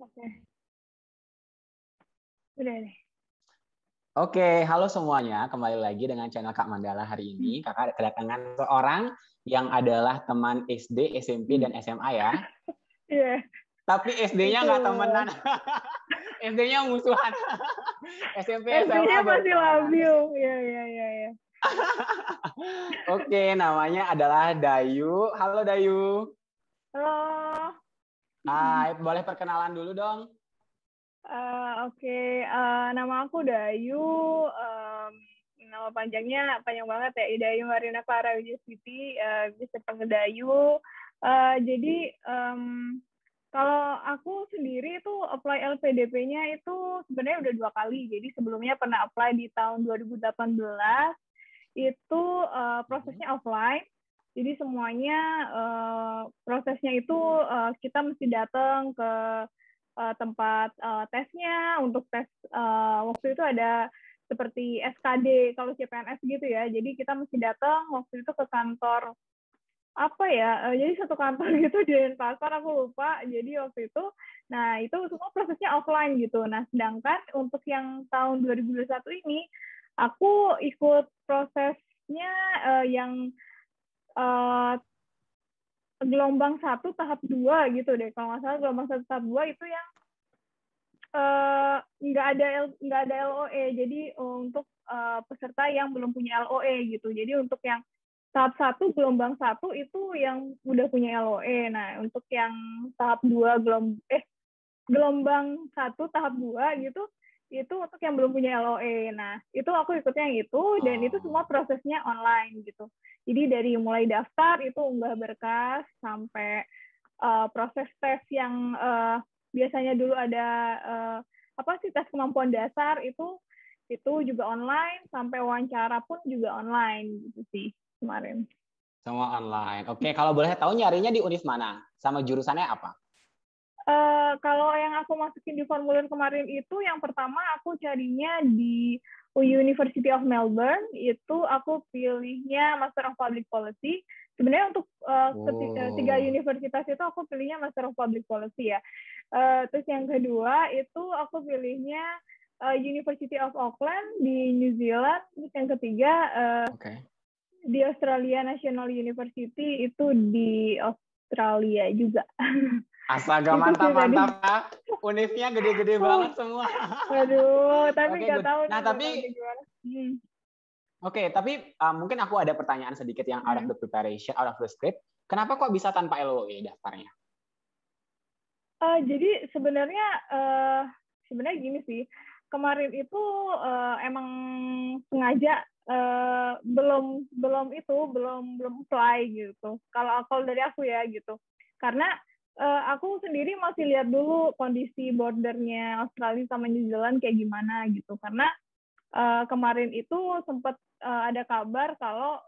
Oke, udah deh. Oke, halo semuanya. Kembali lagi dengan channel Kak Mandala hari ini. Kakak kedatangan seorang yang adalah teman SD, SMP, dan SMA ya. Iya, Tapi SD-nya nggak betul. temenan. SD-nya musuhan. SMP, SMA SD-nya baru masih temenan. labil. Iya, iya, iya, iya. Oke, namanya adalah Dayu. Halo Dayu. Halo. Hai, boleh perkenalan dulu dong? Oke, nama aku Dayu. Em, Nama panjangnya panjang banget ya, Dayu Marina Clara Wijaswiti. Bisa panggil Dayu. Jadi kalau aku sendiri itu apply LPDP-nya itu sebenarnya udah 2 kali. Jadi sebelumnya pernah apply di tahun 2018. Itu prosesnya offline. Jadi semuanya prosesnya itu kita mesti datang ke tempat tesnya. Untuk tes waktu itu ada seperti SKD kalau CPNS gitu ya. Jadi kita mesti datang waktu itu ke kantor apa ya, jadi satu kantor gitu di Denpasar, aku lupa. Jadi waktu itu, nah itu semua prosesnya offline gitu. Nah sedangkan untuk yang tahun 2021 ini, aku ikut prosesnya yang uh, gelombang 1 tahap 2 gitu deh. Kalau nggak salah gelombang 1 tahap 2 itu yang nggak ada LOE. Jadi untuk peserta yang belum punya LOE gitu. Jadi untuk yang tahap 1 gelombang 1 itu yang udah punya LOE. Nah untuk yang tahap 2 gelombang 1 tahap 2 gitu, itu untuk yang belum punya LOE. Nah itu aku ikutnya yang itu, dan itu semua prosesnya online gitu. Jadi dari mulai daftar itu unggah berkas sampai proses tes yang biasanya dulu ada apa sih, tes kemampuan dasar itu juga online, sampai wawancara pun juga online gitu sih kemarin. Semua online. Oke, kalau boleh tahu nyarinya di univ mana? Sama jurusannya apa? Kalau yang aku masukin di formulir kemarin itu, yang pertama aku carinya di University of Melbourne. Itu aku pilihnya Master of Public Policy. Sebenarnya untuk 3 universitas itu aku pilihnya Master of Public Policy ya. Terus yang kedua itu aku pilihnya University of Auckland di New Zealand. Terus yang ketiga di Australia National University, itu di Australia juga. Astaga, mantap-mantap ya. Univnya gede-gede banget semua. Aduh, tapi nggak tahu Nah, nih tapi gimana. tapi mungkin aku ada pertanyaan sedikit yang out of the preparation, out of the script. Kenapa kok bisa tanpa LOE daftarnya? Jadi sebenarnya gini sih. Kemarin itu emang sengaja belum apply gitu. Kalau dari aku ya gitu. Karena aku sendiri masih lihat dulu kondisi bordernya Australia sama New Zealand kayak gimana gitu. Karena kemarin itu sempat ada kabar kalau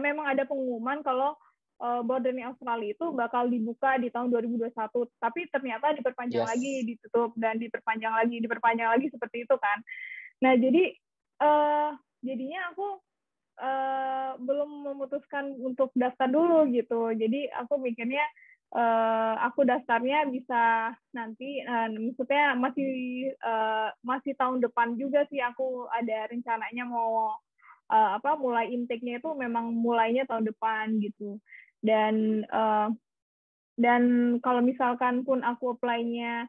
memang ada pengumuman kalau bordernya Australia itu bakal dibuka di tahun 2021, tapi ternyata diperpanjang lagi, ditutup, dan diperpanjang lagi seperti itu kan. Nah jadinya aku belum memutuskan untuk daftar dulu gitu. Jadi aku mikirnya aku daftarnya bisa nanti, maksudnya masih tahun depan juga sih. Aku ada rencananya mau mulai intake-nya itu memang mulainya tahun depan gitu. Dan kalau misalkan pun aku apply-nya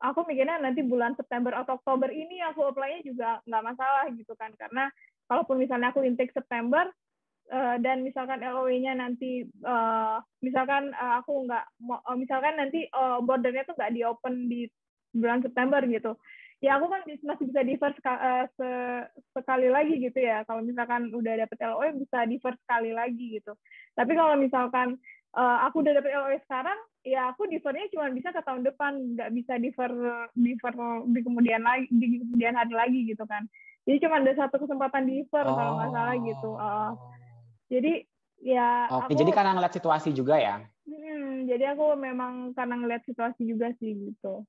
aku mikirnya nanti bulan September atau Oktober ini aku apply-nya juga nggak masalah gitu kan. Karena kalaupun misalnya aku intake September dan misalkan LOE-nya nanti misalkan aku nggak misalkan nanti bordernya tuh nggak di-open di bulan September gitu, ya aku kan masih bisa divert sekali lagi gitu ya. Kalau misalkan udah dapet LOE bisa divert sekali lagi gitu. Tapi kalau misalkan aku udah dapet LOE sekarang, ya aku divertnya cuma bisa ke tahun depan, nggak bisa divert di kemudian hari lagi gitu kan. Jadi cuma ada satu kesempatan divert kalau nggak salah gitu. Jadi ya Oke, jadi karena ngeliat situasi juga ya? Jadi aku memang karena ngeliat situasi juga sih gitu.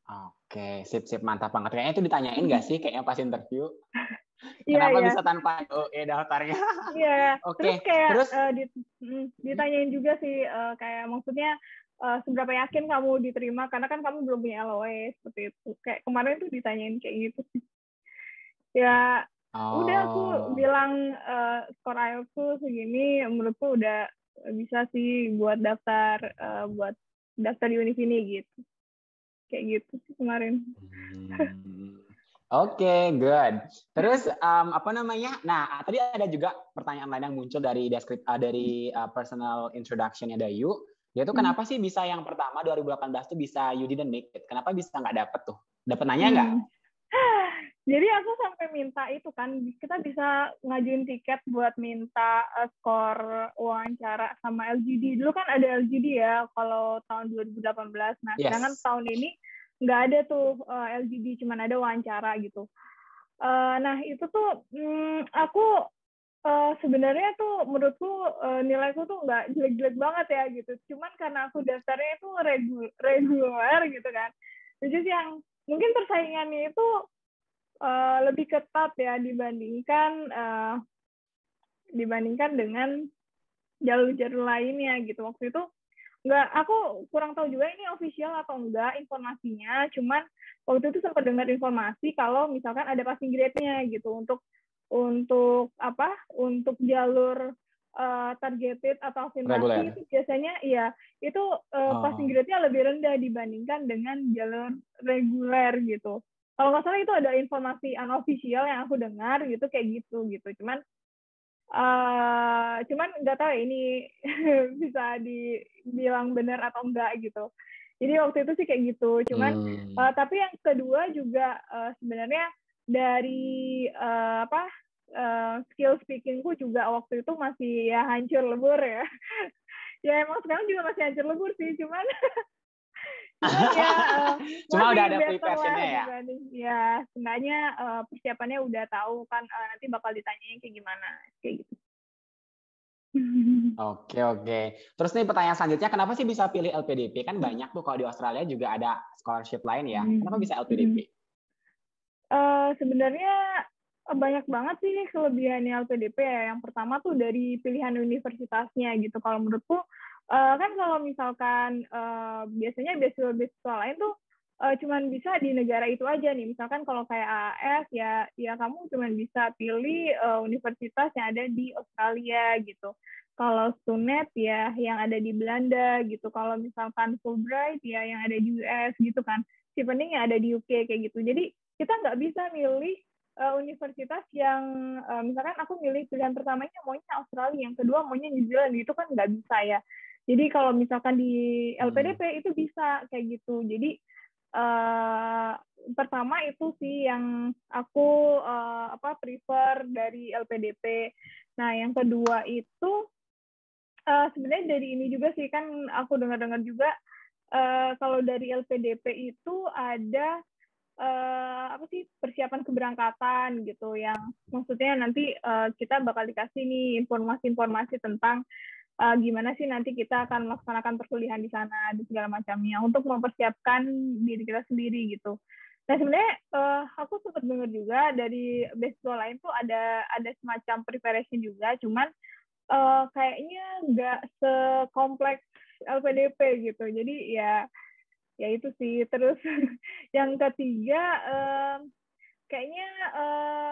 Oke, sip, mantap banget. Kayaknya itu ditanyain nggak sih kayaknya pas interview? Iya, Kenapa iya. bisa tanpa OE daftarnya? Iya, terus Oke, kayak terus ditanyain juga sih kayak maksudnya seberapa yakin kamu diterima karena kan kamu belum punya LOE seperti itu. Kayak kemarin tuh ditanyain kayak gitu sih. Ya udah aku oh. bilang skor IELTS segini menurutku udah bisa sih buat daftar di univ ini gitu. Kayak gitu sih kemarin. Oke, good. Terus apa namanya? Nah, tadi ada juga pertanyaan lain yang muncul dari personal introduction-nya Dayu. Yaitu kenapa sih bisa yang pertama 2018 tuh bisa you didn't make it? Kenapa bisa nggak dapet tuh? Dapat nanya nggak? Jadi aku sampai minta itu kan, kita bisa ngajuin tiket buat minta skor wawancara sama LGD. Dulu kan ada LGD ya, kalau tahun 2018. Nah, sedangkan Yes. tahun ini nggak ada tuh LGD, cuman ada wawancara gitu. Nah, itu tuh aku sebenarnya tuh menurutku nilaiku tuh nggak jelek-jelek banget ya gitu. Cuman karena aku daftarnya itu reguler gitu kan. Jadi yang mungkin persaingannya itu lebih ketat ya dibandingkan dengan jalur-jalur lainnya gitu. Waktu itu aku kurang tahu juga ini official atau enggak informasinya, cuman waktu itu sempat dengar informasi kalau misalkan ada passing grade-nya gitu untuk jalur targeted atau afirmasi itu biasanya itu passing grade-nya lebih rendah dibandingkan dengan jalur reguler gitu. Kalau nggak salah itu ada informasi unofficial yang aku dengar gitu kayak gitu. Cuman nggak tahu ya ini bisa dibilang benar atau enggak gitu. Jadi waktu itu sih kayak gitu. Cuman tapi yang kedua juga sebenarnya dari skill speakingku juga waktu itu masih ya hancur lebur ya. Ya emang sekarang juga masih hancur lebur sih, cuman Cuma udah ada prepare-nya ya. Dibanding ya sebenarnya persiapannya udah tahu kan nanti bakal ditanyain kayak gimana kayak gitu. Oke. Terus nih pertanyaan selanjutnya, kenapa sih bisa pilih LPDP? Kan banyak tuh kalau di Australia juga ada scholarship lain ya. Kenapa bisa LPDP? Sebenarnya banyak banget sih kelebihannya LPDP ya. Yang pertama tuh dari pilihan universitasnya gitu. Kalau menurutku kan kalau misalkan biasanya beasiswa lain tuh cuman bisa di negara itu aja nih. Misalkan kalau kayak AAS ya kamu cuman bisa pilih universitas yang ada di Australia gitu. Kalau Stunet ya yang ada di Belanda gitu. Kalau misalkan Fulbright ya yang ada di US gitu kan. Chevening yang ada di UK kayak gitu. Jadi kita nggak bisa milih universitas yang misalkan aku milih pilihan pertamanya maunya Australia, yang kedua maunya New Zealand, itu kan nggak bisa ya. Jadi kalau misalkan di LPDP itu bisa kayak gitu. Jadi pertama itu sih yang aku prefer dari LPDP. Nah yang kedua itu sebenarnya dari ini juga sih, kan aku dengar-dengar juga kalau dari LPDP itu ada persiapan keberangkatan gitu, yang maksudnya nanti kita bakal dikasih nih informasi-informasi tentang gimana sih nanti kita akan melaksanakan perkuliahan di sana dan segala macamnya untuk mempersiapkan diri kita sendiri gitu. Nah sebenarnya aku sempat dengar juga dari beasiswa lain tuh ada semacam preparation juga, cuman kayaknya nggak sekompleks LPDP gitu. Jadi ya itu sih. Terus yang ketiga kayaknya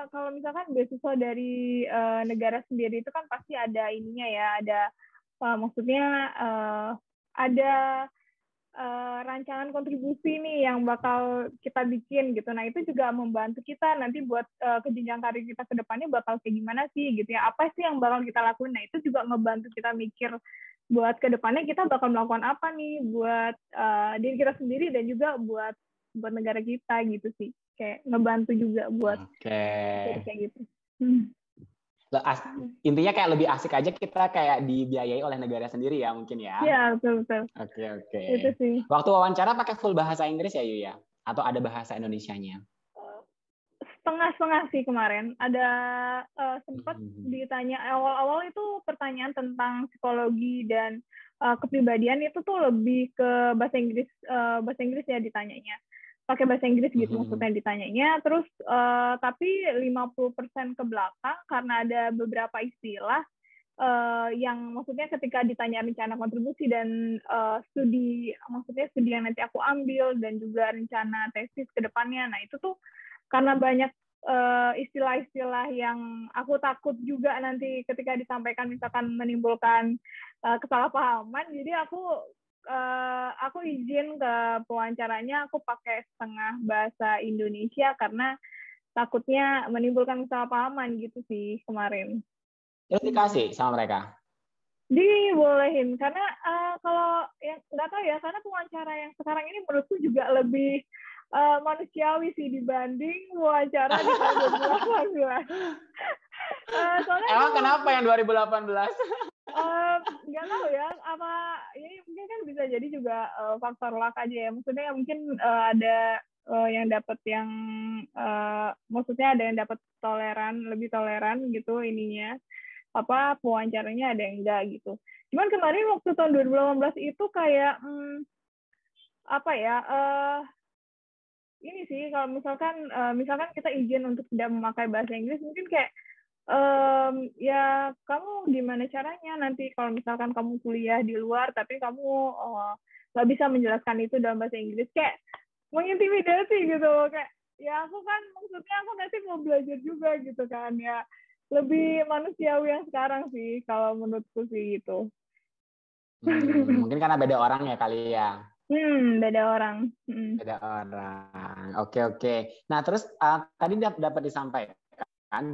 kalau misalkan beasiswa dari negara sendiri itu kan pasti ada ininya ya, ada maksudnya ada rancangan kontribusi nih yang bakal kita bikin gitu. Nah itu juga membantu kita nanti buat ke jenjang karir kita ke depannya bakal kayak gimana sih gitu ya, apa sih yang bakal kita lakuin. Nah itu juga ngebantu kita mikir buat ke depannya kita bakal melakukan apa nih buat diri kita sendiri dan juga buat negara kita gitu sih. Kayak ngebantu juga buat jadi kayak gitu. Intinya kayak lebih asik aja kita kayak dibiayai oleh negara sendiri ya mungkin ya. Iya, betul. Oke. Itu sih. Waktu wawancara pakai full bahasa Inggris ya Yu ya? Atau ada bahasa Indonesianya? Setengah-setengah sih kemarin. Ada sempat ditanya awal-awal itu pertanyaan tentang psikologi dan kepribadian itu tuh lebih ke bahasa Inggris ya ditanyanya. pakai bahasa Inggris gitu Mhm. maksudnya ditanyanya. Terus tapi 50% ke belakang karena ada beberapa istilah yang maksudnya ketika ditanya rencana kontribusi dan maksudnya studi yang nanti aku ambil dan juga rencana tesis ke depannya. Nah, itu tuh karena banyak istilah-istilah yang aku takut juga nanti ketika disampaikan misalkan menimbulkan kesalahpahaman. Jadi aku izin ke pewawancaranya aku pakai setengah bahasa Indonesia karena takutnya menimbulkan kesalahpahaman gitu sih kemarin. Itu dikasih sama mereka. Dibolehin karena kalau yang nggak tahu ya, karena pewawancara yang sekarang ini menurutku juga lebih manusiawi sih dibanding wawancara di tahun 2018. Soalnya Emang kenapa yang 2018? nggak tahu ya, apa ini mungkin kan bisa jadi juga faktor luck aja ya. Maksudnya mungkin ada yang dapat yang maksudnya ada yang dapat lebih toleran gitu ininya, apa pewawancaranya, ada yang enggak gitu. Cuman kemarin waktu tahun 2018 itu kayak apa ya, ini sih kalau misalkan kita izin untuk tidak memakai bahasa Inggris, mungkin kayak ya kamu gimana caranya nanti kalau misalkan kamu kuliah di luar tapi kamu nggak bisa menjelaskan itu dalam bahasa Inggris, kayak mengintimidasi gitu. Kayak ya aku kan maksudnya aku nanti mau belajar juga gitu kan, ya lebih manusiawi yang sekarang sih kalau menurutku sih gitu. Mungkin karena beda orang ya kali ya. Beda orang. Beda orang. Oke, oke. Nah, terus tadi dapat disampaikan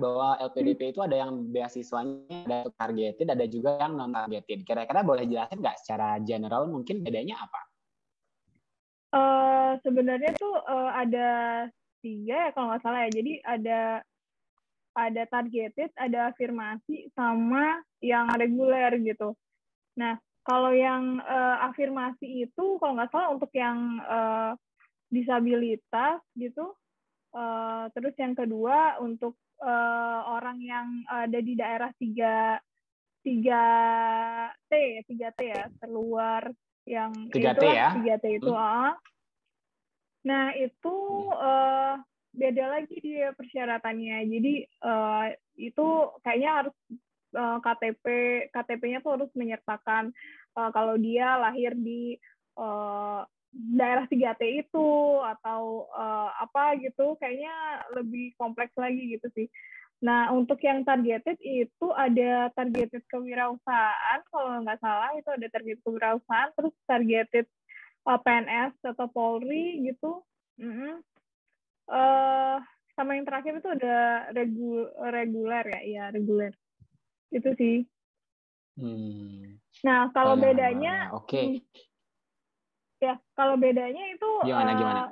bahwa LPDP itu ada yang beasiswanya ada targeted, ada juga yang non targeted. Kira-kira boleh jelasin nggak secara general mungkin bedanya apa? Sebenarnya tuh ada 3 ya kalau nggak salah ya. Jadi ada targeted, ada afirmasi, sama yang reguler gitu. Nah, kalau yang afirmasi itu kalau nggak salah untuk yang disabilitas gitu. Terus yang kedua untuk orang yang ada di daerah 3T ya, terluar yang 3T itulah ya? 3T itu. Nah, itu beda lagi dia persyaratannya. Jadi itu kayaknya harus KTP-nya tuh harus menyertakan kalau dia lahir di daerah 3T itu atau apa gitu, kayaknya lebih kompleks lagi gitu sih. Nah, untuk yang targeted itu ada targeted kewirausahaan, kalau nggak salah itu ada targeted kewirausahaan, terus targeted PNS atau Polri gitu. Sama yang terakhir itu ada reguler ya, iya reguler. Itu sih. Nah, kalau bedanya, oke. Ya, kalau bedanya itu Gimana?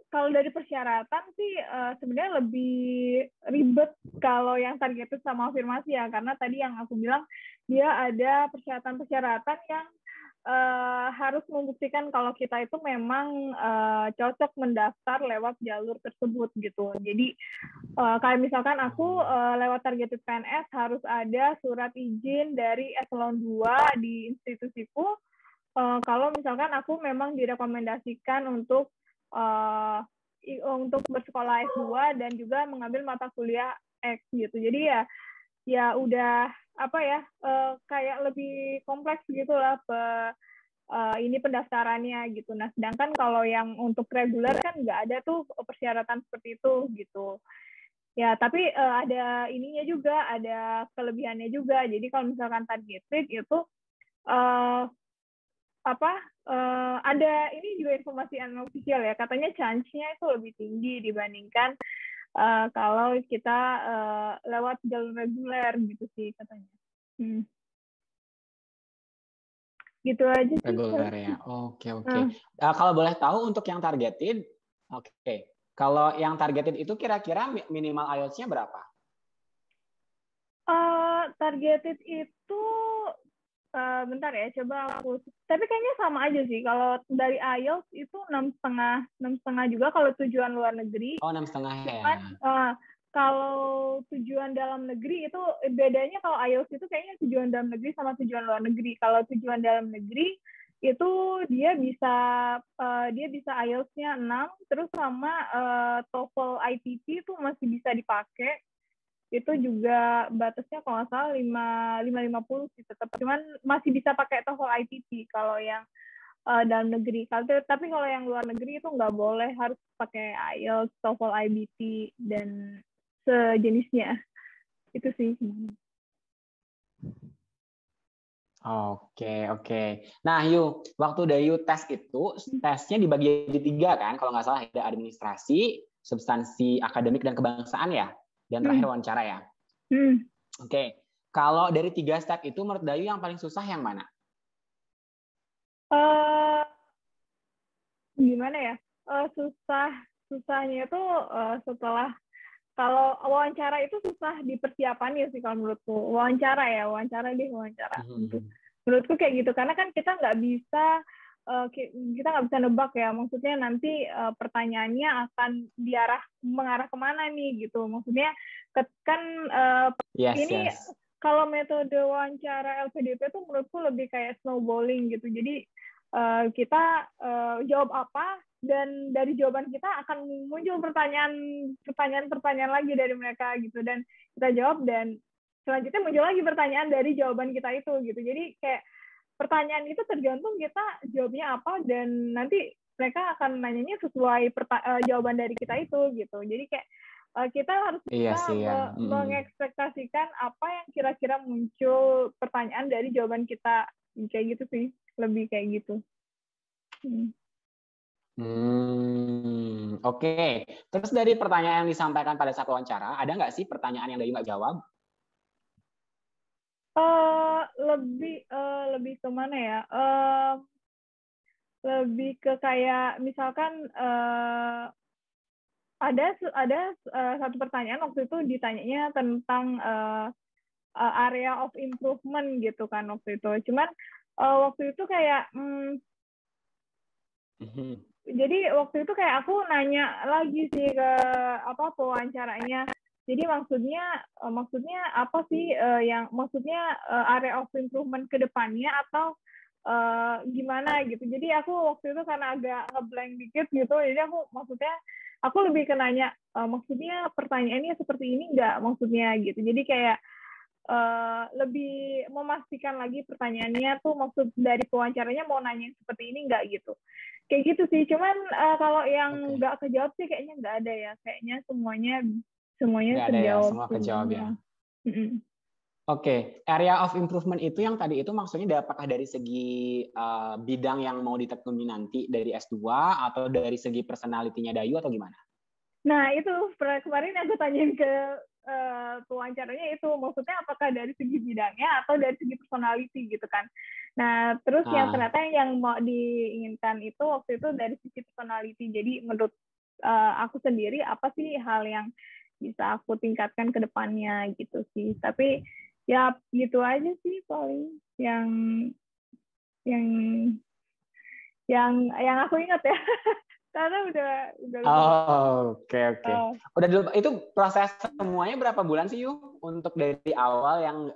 Kalau dari persyaratan sih sebenarnya lebih ribet kalau yang targeted sama afirmasi ya, karena tadi yang aku bilang dia ada persyaratan-persyaratan yang harus membuktikan kalau kita itu memang cocok mendaftar lewat jalur tersebut gitu. Jadi kayak misalkan aku lewat targeted PNS harus ada surat izin dari eselon 2 di institusiku. Kalau misalkan aku memang direkomendasikan untuk bersekolah S2 dan juga mengambil mata kuliah X gitu. Jadi ya udah apa ya, kayak lebih kompleks gitulah ini pendaftarannya gitu. Nah, sedangkan kalau yang untuk reguler kan nggak ada tuh persyaratan seperti itu gitu. Ya, tapi ada ininya juga, ada kelebihannya juga. Jadi kalau misalkan targeted itu ada ini juga informasi unofficial ya, katanya chance-nya itu lebih tinggi dibandingkan kalau kita lewat jalur reguler gitu sih katanya. Gitu aja sih. Reguler ya. Oke. Kalau boleh tahu untuk yang targeted, oke. Kalau yang targeted itu kira-kira minimal IELTS-nya berapa? Targeted itu bentar ya, coba aku. Tapi kayaknya sama aja sih. Kalau dari IELTS itu 6,5 juga kalau tujuan luar negeri. Oh, 6,5 ya. Cuman kalau tujuan dalam negeri itu bedanya, kalau IELTS itu kayaknya tujuan dalam negeri sama tujuan luar negeri. Kalau tujuan dalam negeri itu dia bisa IELTS-nya 6, terus sama TOEFL ITP itu masih bisa dipakai. Itu juga batasnya kalau nggak salah 550 sih tetap. Cuman masih bisa pakai TOEFL ITP kalau yang dalam negeri. Tapi kalau yang luar negeri itu nggak boleh, harus pakai IELTS, TOEFL, IBT, dan sejenisnya. Itu sih. Oke. Nah, waktu Dayu tes itu, tesnya dibagi jadi 3 kan? Kalau nggak salah ada administrasi, substansi akademik dan kebangsaan ya? Dan terakhir wawancara ya? Oke. Kalau dari 3 step itu, menurut Dayu yang paling susah yang mana? Gimana ya? Susahnya itu setelah, kalau wawancara itu susah di persiapannya sih kalau menurutku. Wawancara. Menurutku kayak gitu, karena kan kita nggak bisa nebak ya. Maksudnya nanti pertanyaannya akan mengarah kemana nih gitu. Maksudnya kan ini Yes. kalau metode wawancara LPDP itu menurutku lebih kayak snowballing gitu. Jadi kita jawab apa, dan dari jawaban kita akan muncul pertanyaan lagi dari mereka gitu, dan kita jawab, dan selanjutnya muncul lagi pertanyaan dari jawaban kita itu gitu. Jadi kayak pertanyaan itu tergantung kita jawabnya apa, dan nanti mereka akan nanyanya sesuai jawaban dari kita itu gitu. Jadi kayak kita harus bisa mengekspektasikan apa yang kira-kira muncul pertanyaan dari jawaban kita, kayak gitu sih, lebih kayak gitu. Oke. Terus dari pertanyaan yang disampaikan pada saat wawancara, ada nggak sih pertanyaan yang Dayu nggak jawab? Lebih ke mana ya? Lebih ke kayak misalkan ada satu pertanyaan waktu itu ditanyanya tentang area of improvement gitu kan waktu itu. Cuman waktu itu kayak jadi waktu itu kayak aku nanya lagi sih ke pewawancaranya. Jadi maksudnya apa sih yang maksudnya area of improvement ke depannya, atau gimana gitu. Jadi aku waktu itu karena agak ngeblank dikit gitu, jadi aku lebih ke nanya maksudnya pertanyaannya seperti ini nggak maksudnya gitu. Jadi kayak lebih memastikan lagi pertanyaannya tuh maksud dari pewawancaranya mau nanya seperti ini nggak gitu. Kayak gitu sih. Cuman kalau yang nggak kejawab sih kayaknya nggak ada ya. Kayaknya semuanya Nggak ada ya, terjawab. semua kejawab ya. Oke, area of improvement itu yang tadi itu maksudnya apakah dari segi bidang yang mau ditekuni nanti dari S2 atau dari segi personality-nya Dayu atau gimana? Nah, itu kemarin aku tanyain ke pewawancaranya itu, maksudnya apakah dari segi bidangnya atau dari segi personality gitu kan. Nah, terus yang ternyata yang mau diinginkan itu waktu itu dari segi personality. Jadi menurut aku sendiri apa sih hal yang bisa aku tingkatkan ke depannya gitu sih. Tapi ya gitu aja sih paling yang aku ingat ya. Karena udah Oke. Udah dulu itu proses semuanya berapa bulan sih untuk dari awal yang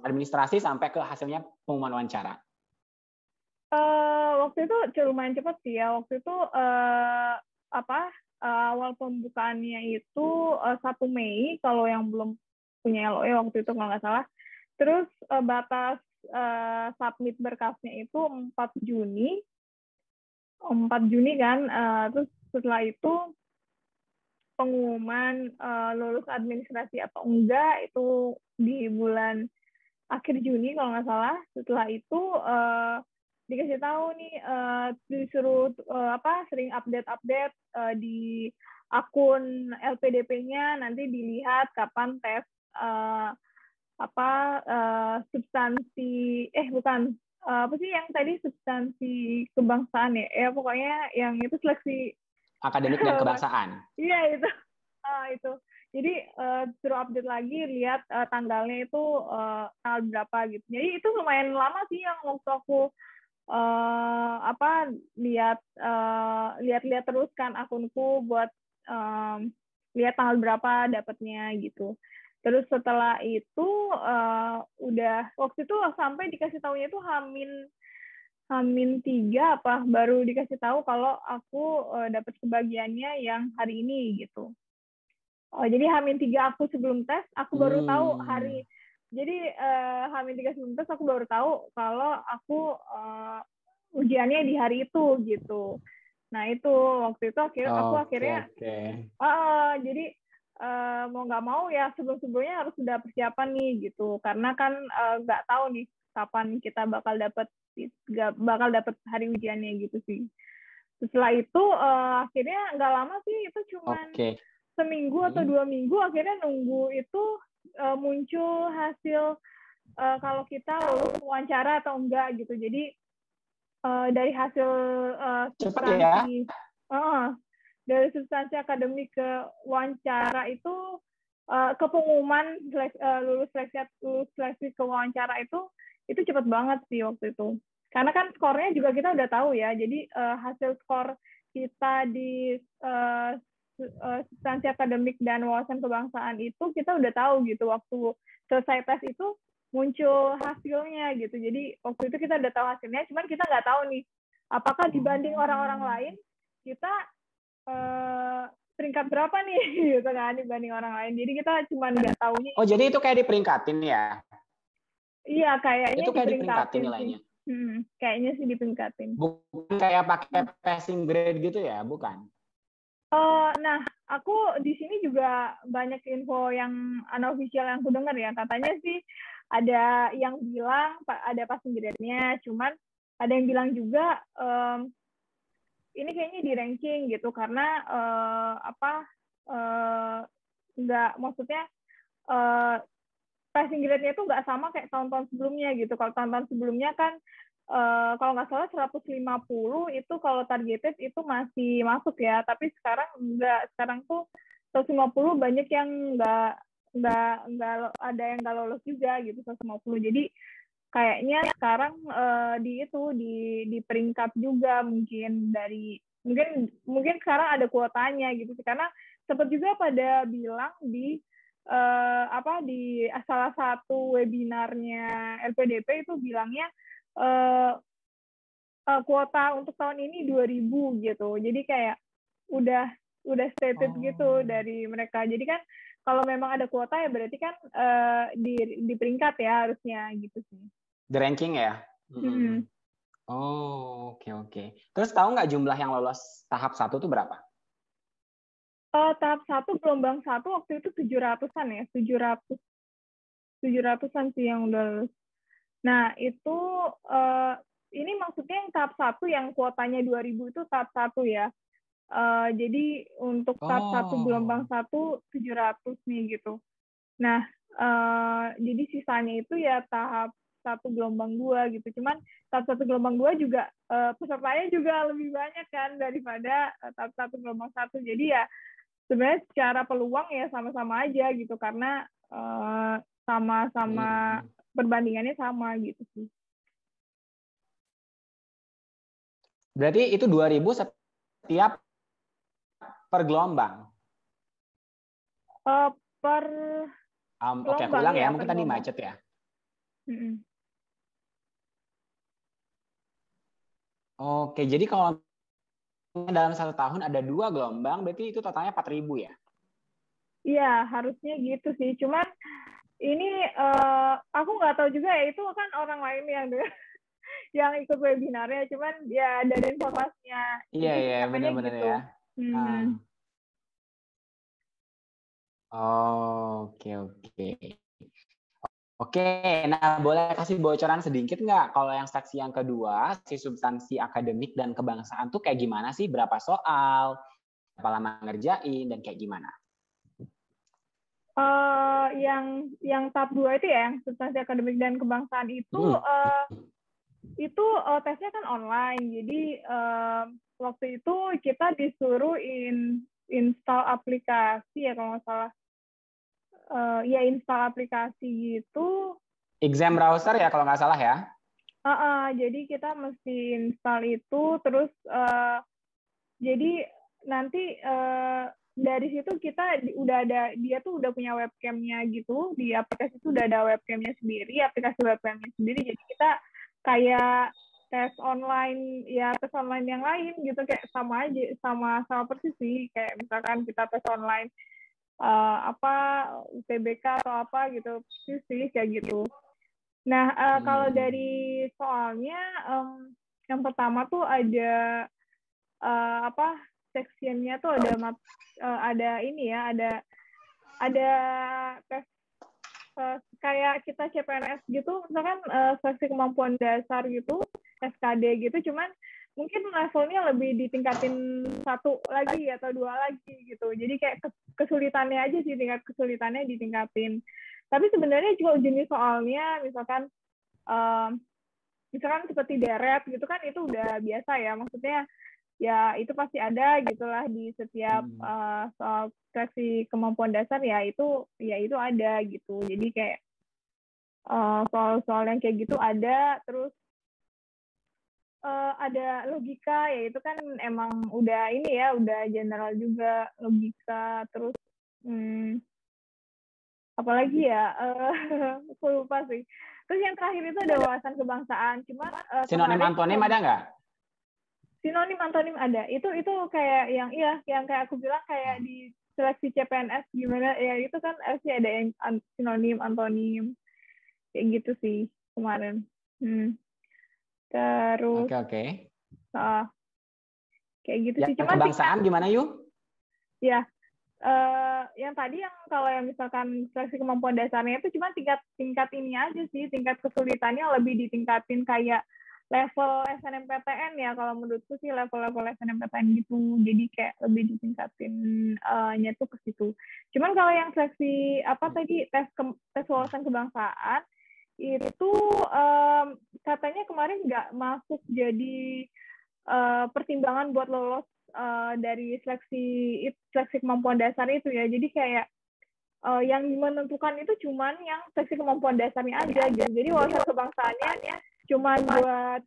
administrasi sampai ke hasilnya pengumuman wawancara? Waktu itu lumayan cepat sih ya. Waktu itu awal pembukaannya itu 1 Mei kalau yang belum punya LOE waktu itu kalau nggak salah. Terus batas submit berkasnya itu 4 Juni. 4 Juni kan. Terus setelah itu pengumuman lulus administrasi atau enggak itu di bulan akhir Juni kalau nggak salah. Setelah itu dikasih tahu nih, disuruh sering update di akun LPDP-nya, nanti dilihat kapan tes substansi apa sih yang tadi substansi kebangsaan ya pokoknya yang itu seleksi akademik dan kebangsaan. Iya itu. Jadi suruh update lagi, lihat tanggalnya itu tanggal berapa gitu. Jadi itu lumayan lama sih yang waktu aku lihat terus kan akunku buat lihat tanggal berapa dapatnya gitu. Terus setelah itu udah waktu itu sampai dikasih taunya itu Hamin 3 apa baru dikasih tahu kalau aku dapat kebagiannya yang hari ini gitu. Jadi Hamin 3 aku sebelum tes, aku baru tahu hari. Jadi Hamin 3 sebelum tes aku baru tahu kalau aku ujiannya di hari itu gitu. Nah itu waktu itu aku akhirnya jadi mau nggak mau ya sebelumnya harus sudah persiapan nih gitu karena kan nggak tahu nih kapan kita bakal dapat hari ujiannya gitu sih. Setelah itu akhirnya nggak lama sih, itu cuman seminggu atau 2 minggu akhirnya nunggu itu muncul hasil kalau kita lulus wawancara atau enggak gitu. Jadi dari hasil substansi dari substansi akademik ke wawancara itu ke pengumuman lulus seleksi ke wawancara itu cepat banget sih waktu itu. Karena kan skornya juga kita udah tahu ya. Jadi hasil skor kita di substansi akademik dan wawasan kebangsaan itu kita udah tahu gitu waktu selesai tes itu muncul hasilnya gitu. Jadi waktu itu kita udah tahu hasilnya, cuman kita nggak tahu nih apakah dibanding orang-orang lain kita peringkat berapa nih gitu kan dibanding orang lain. Jadi kita cuma nggak tahunya. Oh jadi itu kayak diperingkatin ya? Iya kayaknya itu kayak diperingkatin nilainya. Kayaknya sih diperingkatin. Bukan kayak pakai passing grade gitu ya, bukan? Nah, aku di sini juga banyak info yang unofficial yang aku dengar ya. Katanya sih ada yang bilang ada passing grade-nya, cuman ada yang bilang juga ini kayaknya di ranking gitu karena nggak maksudnya passing grade-nya itu nggak sama kayak tahun-tahun sebelumnya gitu. Kalau tahun-tahun sebelumnya kan kalau nggak salah 150 itu kalau targeted itu masih masuk ya, tapi sekarang nggak. Sekarang tuh 150 banyak yang nggak ada yang nggak lolos juga gitu 150. Jadi kayaknya sekarang di peringkat juga mungkin mungkin sekarang ada kuotanya gitu sih, karena sempat juga pada bilang di di salah satu webinarnya LPDP itu bilangnya kuota untuk tahun ini 2.000 gitu. Jadi kayak udah stated gitu dari mereka. Jadi kan kalau memang ada kuota ya berarti kan di peringkat ya harusnya gitu sih. The ranking ya? Oh, oke. Terus tahu nggak jumlah yang lolos tahap 1 itu berapa? Tahap 1 gelombang 1 waktu itu 700-an ya, 700-an sih yang udah lulus. Nah, itu ini maksudnya yang tahap 1 yang kuotanya 2.000 itu tahap 1 ya. Jadi untuk tahap 1 gelombang 1 700 nih gitu. Nah, jadi sisanya itu ya tahap 1 gelombang 2 gitu. Cuman tahap 1 gelombang 2 juga pesertanya juga lebih banyak kan daripada tahap 1 gelombang 1. Jadi ya sebenarnya secara peluang ya sama-sama aja gitu karena sama-sama perbandingannya sama gitu sih. Berarti itu 2.000 setiap per gelombang? Oke, aku ulang ya. Mungkin tadi macet ya. Oke, jadi kalau dalam 1 tahun ada 2 gelombang, berarti itu totalnya 4.000 ya? Iya, harusnya gitu sih. Cuman ini aku nggak tahu juga ya, itu kan orang lain yang ikut webinarnya, cuman ya dari informasinya. Iya, benar-benar gitu. Ya. Oke, nah boleh kasih bocoran sedikit nggak kalau yang seksi yang kedua, si substansi akademik dan kebangsaan tuh kayak gimana sih? Berapa soal, berapa lama ngerjain, dan kayak gimana? Yang tahap 2 itu ya, yang substansi akademik dan kebangsaan itu tesnya kan online. Jadi waktu itu kita disuruh install aplikasi ya kalau nggak salah. Install aplikasi gitu. Exam browser ya kalau nggak salah ya? Jadi kita mesti install itu, terus jadi nanti dari situ kita udah ada, dia tuh udah punya webcamnya gitu, di aplikasi itu udah ada webcamnya sendiri, aplikasi webcamnya sendiri, jadi kita kayak tes online, ya tes online yang lain gitu, kayak sama aja, sama persis sih, kayak misalkan kita tes online apa UTBK atau apa gitu, persis sih kayak gitu. Nah, kalau dari soalnya, yang pertama tuh ada apa, sectionnya tuh ada ini ya, ada tes kayak kita CPNS gitu, misalkan seleksi kemampuan dasar gitu, SKD gitu, cuman mungkin levelnya lebih ditingkatin 1 lagi atau 2 lagi gitu. Jadi kayak kesulitannya aja sih, tingkat kesulitannya ditingkatin. Tapi sebenarnya juga jenis soalnya, misalkan seperti deret gitu kan, itu udah biasa ya, maksudnya ya itu pasti ada gitulah di setiap soal seleksi kemampuan dasar, ya itu ada gitu. Jadi kayak soal-soal yang kayak gitu ada, terus ada logika, ya itu kan emang udah ini ya, udah general juga logika. Terus apalagi ya, aku lupa sih. Terus yang terakhir itu ada wawasan kebangsaan. Cuma sinonim antonim ada nggak? Sinonim antonim ada. Itu kayak yang yang kayak aku bilang, kayak di seleksi CPNS gimana ya, itu kan sih ada yang sinonim antonim kayak gitu sih kemarin. Terus Oke. Kayak gitu sih. Cuma kebangsaan gimana yuk? Ya, yang tadi yang kalau yang misalkan seleksi kemampuan dasarnya itu cuma tingkat ini aja sih, tingkat kesulitannya lebih ditingkatin kayak level SNMPTN ya, kalau menurutku sih level SNMPTN gitu. Jadi kayak lebih ditingkatin nya tuh ke situ. Cuman kalau yang seleksi apa tadi, tes wawasan kebangsaan itu katanya kemarin nggak masuk jadi pertimbangan buat lolos dari seleksi kemampuan dasar itu ya. Jadi kayak yang menentukan itu cuman yang seleksi kemampuan dasarnya aja gitu. Jadi wawasan kebangsaannya cuman buat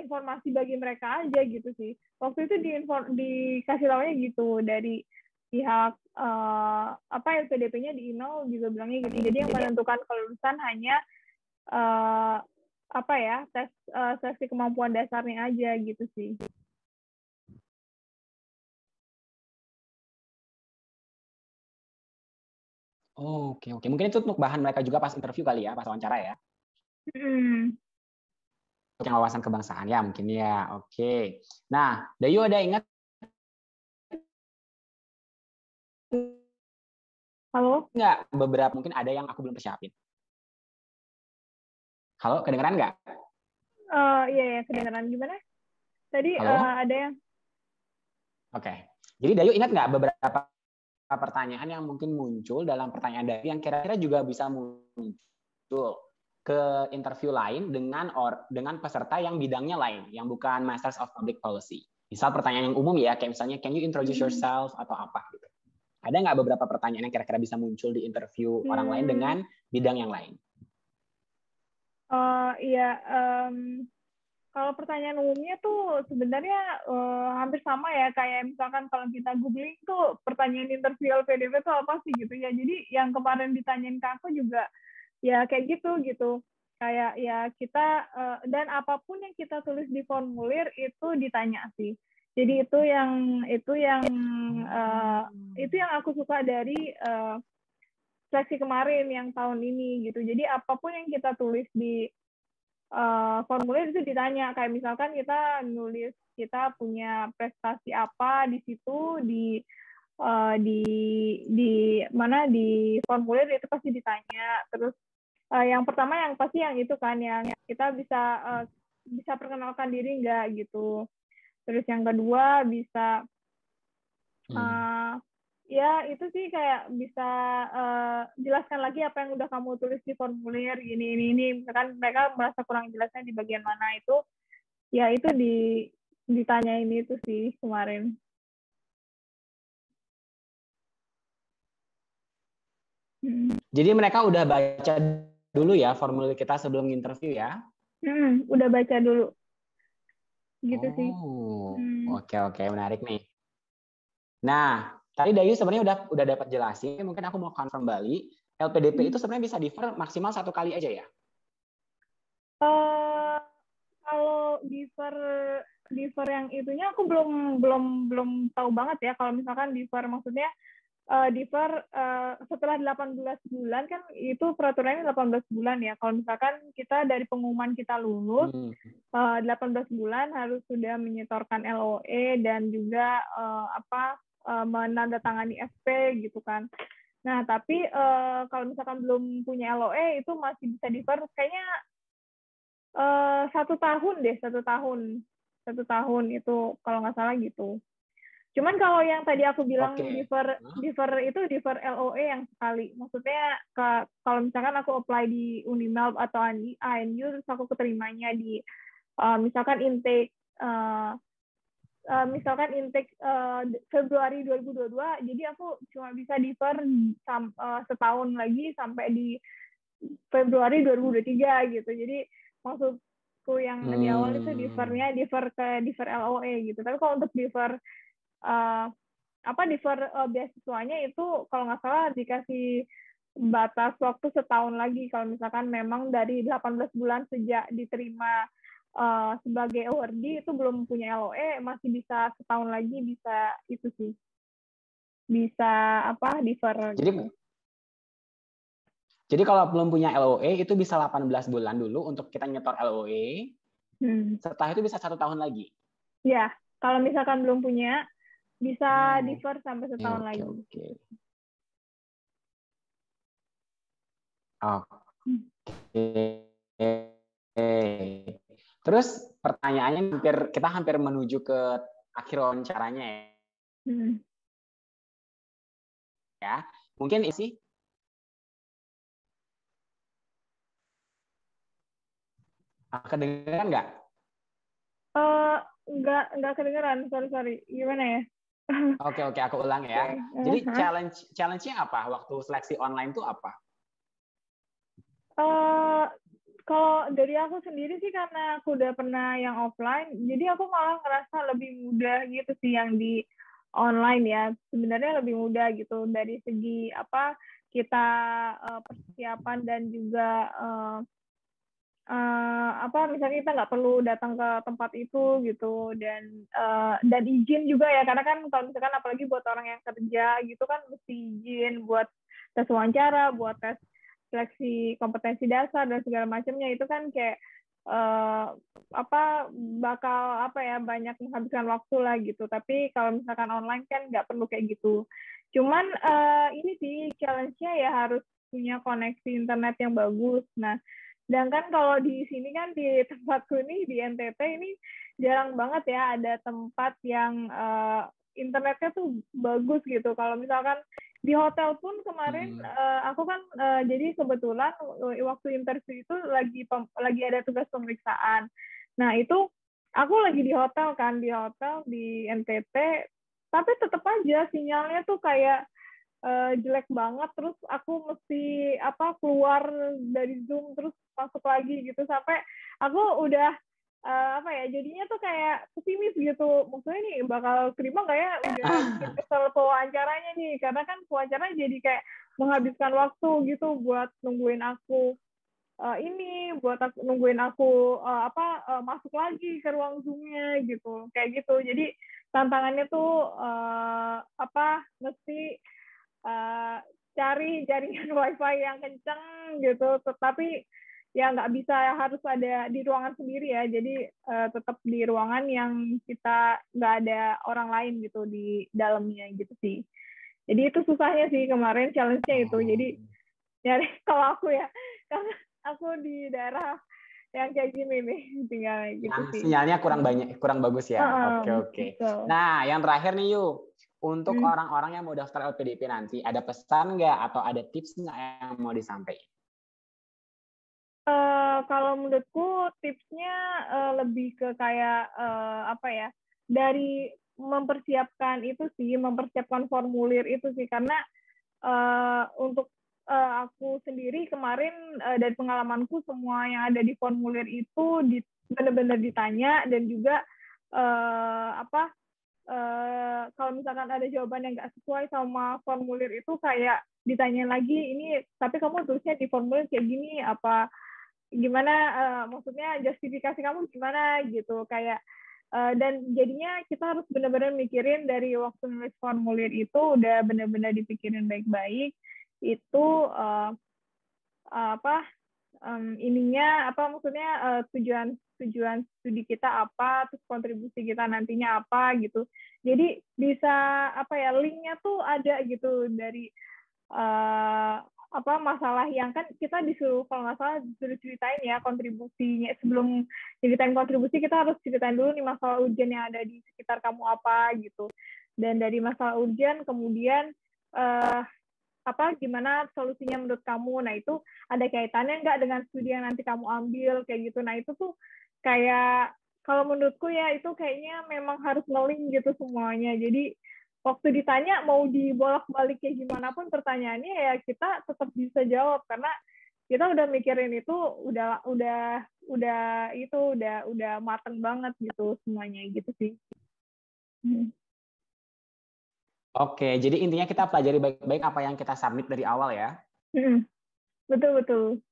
informasi bagi mereka aja gitu sih. Waktu itu dikasih tahunya gitu dari pihak apa LPDP-nya di email juga bilangnya gitu. Jadi yang menentukan kelulusan hanya apa ya, tes seleksi kemampuan dasarnya aja gitu sih. Oke. Mungkin itu untuk bahan mereka juga pas interview kali ya, pas wawancara ya. Untuk yang wawasan kebangsaan ya mungkin ya. Oke. Nah, Dayu ada ingat? Halo? Nggak, beberapa mungkin ada yang aku belum persiapin. Halo, kedengeran nggak? Iya, kedengeran. Gimana? Tadi ada yang... Oke. Jadi Dayu ingat nggak beberapa pertanyaan yang mungkin muncul dalam pertanyaan Dayu yang kira-kira juga bisa muncul ke interview lain dengan peserta yang bidangnya lain, yang bukan Masters of Public Policy. Misal pertanyaan yang umum ya, kayak misalnya, can you introduce yourself atau apa gitu. Ada nggak beberapa pertanyaan yang kira-kira bisa muncul di interview orang lain dengan bidang yang lain? Iya, kalau pertanyaan umumnya tuh sebenarnya hampir sama ya, kayak misalkan kalau kita googling tuh pertanyaan interview LPDP tuh apa sih gitu ya. Jadi yang kemarin ditanyain ke aku juga ya kayak gitu. Kayak ya kita dan apapun yang kita tulis di formulir itu ditanya sih. Jadi itu yang aku suka dari seleksi kemarin yang tahun ini gitu. Jadi apapun yang kita tulis di formulir itu ditanya, kayak misalkan kita nulis kita punya prestasi apa di situ, di mana di formulir itu pasti ditanya. Terus yang pertama yang pasti yang itu kan, yang kita bisa perkenalkan diri nggak gitu. Terus yang kedua bisa ya itu sih kayak bisa jelaskan lagi apa yang udah kamu tulis di formulir ini. Misalkan mereka merasa kurang jelasnya di bagian mana, itu ya itu ditanyain itu sih kemarin. Jadi mereka udah baca dulu ya formulir kita sebelum interview ya? Udah baca dulu. Gitu sih. Oke, menarik nih. Nah, Tadi Dayu sebenarnya udah dapat jelasin, mungkin aku mau confirm kembali. LPDP itu sebenarnya bisa defer maksimal 1 kali aja ya? Kalau defer yang itunya aku belum tahu banget ya. Kalau misalkan defer maksudnya defer setelah 18 bulan kan itu peraturannya 18 bulan ya. Kalau misalkan kita dari pengumuman kita lulus 18 bulan harus sudah menyetorkan LOE dan juga menandatangani SP gitu kan. Nah, tapi kalau misalkan belum punya LOE itu masih bisa defer kayaknya 1 tahun deh, 1 tahun itu kalau nggak salah gitu. Cuman kalau yang tadi aku bilang defer itu defer LOE yang sekali. Maksudnya kalau misalkan aku apply di Unimel atau ANU terus aku keterimanya di misalkan intake Februari 2022, jadi aku cuma bisa defer setahun lagi sampai di Februari 2023 gitu. Jadi maksudku yang di awal itu defer LOE gitu. Tapi kalau untuk defer beasiswanya itu kalau nggak salah dikasih batas waktu setahun lagi kalau misalkan memang dari 18 bulan sejak diterima sebagai awardee itu belum punya LOE, masih bisa setahun lagi bisa itu sih. Bisa defer gitu. Jadi kalau belum punya LOE itu bisa 18 bulan dulu untuk kita nyetor LOE. Setelah itu bisa 1 tahun lagi. Ya, kalau misalkan belum punya bisa defer sampai setahun lagi. Oke. Terus pertanyaannya kita hampir menuju ke akhir wawancaranya ya. Mungkin isi kedengeran nggak? Nggak kedengeran, sorry. Gimana ya? Oke, aku ulang ya. Jadi challenge-nya apa? Waktu seleksi online itu apa? Kalau dari aku sendiri sih karena aku udah pernah yang offline, jadi aku malah ngerasa lebih mudah gitu sih yang di online ya. Sebenarnya lebih mudah gitu dari segi kita persiapan dan juga misalnya kita nggak perlu datang ke tempat itu gitu dan izin juga ya, karena kan kalau misalkan apalagi buat orang yang kerja gitu kan mesti izin buat tes wawancara, buat tes seleksi kompetensi dasar dan segala macamnya, itu kan kayak bakal banyak menghabiskan waktu lah gitu. Tapi kalau misalkan online kan nggak perlu kayak gitu. Cuman ini sih challenge-nya ya harus punya koneksi internet yang bagus. Nah, sedangkan kalau di sini kan di tempatku ini di NTT ini jarang banget ya ada tempat yang internetnya tuh bagus gitu. Kalau misalkan di hotel pun kemarin aku kan jadi kebetulan waktu interview itu lagi ada tugas pemeriksaan. Nah itu aku lagi di hotel di NTT, tapi tetap aja sinyalnya tuh kayak jelek banget. Terus aku mesti keluar dari Zoom terus masuk lagi gitu sampai aku udah jadinya tuh kayak pesimis gitu, maksudnya nih bakal terima nggak ya, udah bikin kesel pewawancaranya nih, karena kan pewawancaranya jadi kayak menghabiskan waktu gitu buat nungguin aku masuk lagi ke ruang Zoom-nya gitu, kayak gitu. Jadi tantangannya tuh mesti cari jaringan wifi yang kenceng gitu, tetapi ya nggak bisa harus ada di ruangan sendiri ya, jadi tetap di ruangan yang kita nggak ada orang lain gitu di dalamnya gitu sih. Jadi itu susahnya sih kemarin, challenge-nya itu. Jadi nyari kalau aku ya, karena aku di daerah yang kayak gini nih, tinggal gitu yang sih. Sinyalnya kurang bagus ya. Oke. Nah, yang terakhir nih Yu, untuk orang-orang yang mau daftar LPDP nanti, ada pesan nggak atau ada tips nggak yang mau disampaikan? Kalau menurutku tipsnya lebih ke kayak dari mempersiapkan formulir itu sih, karena untuk aku sendiri kemarin dari pengalamanku semua yang ada di formulir itu benar-benar ditanya dan juga kalau misalkan ada jawaban yang nggak sesuai sama formulir itu kayak ditanya lagi ini, tapi kamu tulisnya di formulir kayak gini, apa gimana, maksudnya justifikasi kamu gimana gitu, kayak dan jadinya kita harus benar-benar mikirin dari waktu nulis formulir itu udah benar-benar dipikirin baik-baik itu apa ininya apa, maksudnya tujuan studi kita apa, terus kontribusi kita nantinya apa gitu. Jadi bisa apa ya, linknya tuh ada gitu dari apa masalah yang kan kita disuruh, kalau nggak salah disuruh ceritain ya kontribusinya. Sebelum ceritain kontribusi kita harus ceritain dulu nih masalah urgen yang ada di sekitar kamu apa gitu. Dan dari masalah urgen kemudian apa gimana solusinya menurut kamu. Nah itu ada kaitannya nggak dengan studi yang nanti kamu ambil kayak gitu. Nah itu tuh kayak kalau menurutku ya itu kayaknya memang harus ngeling gitu semuanya. Jadi waktu ditanya mau dibolak-balik kayak gimana pun pertanyaannya ya kita tetap bisa jawab karena kita udah mikirin itu udah mateng banget gitu semuanya gitu sih. Oke, jadi intinya kita pelajari baik-baik apa yang kita submit dari awal ya. Betul.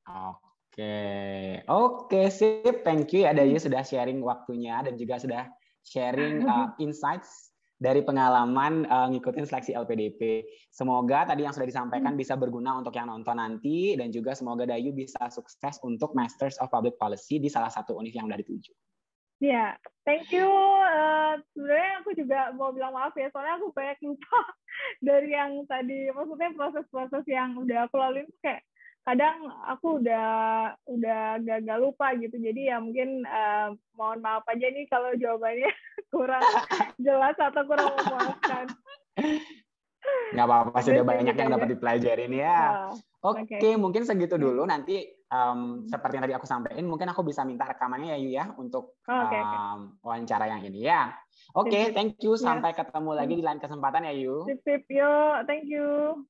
Oke, sip. Thank you ya Dayu sudah sharing waktunya dan juga sudah sharing insights dari pengalaman ngikutin seleksi LPDP. Semoga tadi yang sudah disampaikan bisa berguna untuk yang nonton nanti dan juga semoga Dayu bisa sukses untuk Masters of Public Policy di salah satu univ yang udah dituju. Ya, thank you. Sebenarnya aku juga mau bilang maaf ya, soalnya aku banyak lupa dari yang tadi. Maksudnya proses-proses yang udah aku lalui kayak kadang aku udah gagal lupa gitu. Jadi ya mungkin mohon maaf aja nih kalau jawabannya kurang jelas atau kurang memuaskan. Nggak apa-apa, sudah banyak yang dapat dipelajarin ya. Oke, mungkin segitu dulu. Nanti seperti yang tadi aku sampaikan, mungkin aku bisa minta rekamannya ya Yu ya untuk wawancara yang ini ya. Oke, thank you. Sampai ketemu lagi di lain kesempatan ya Yu. Sip, yo, thank you.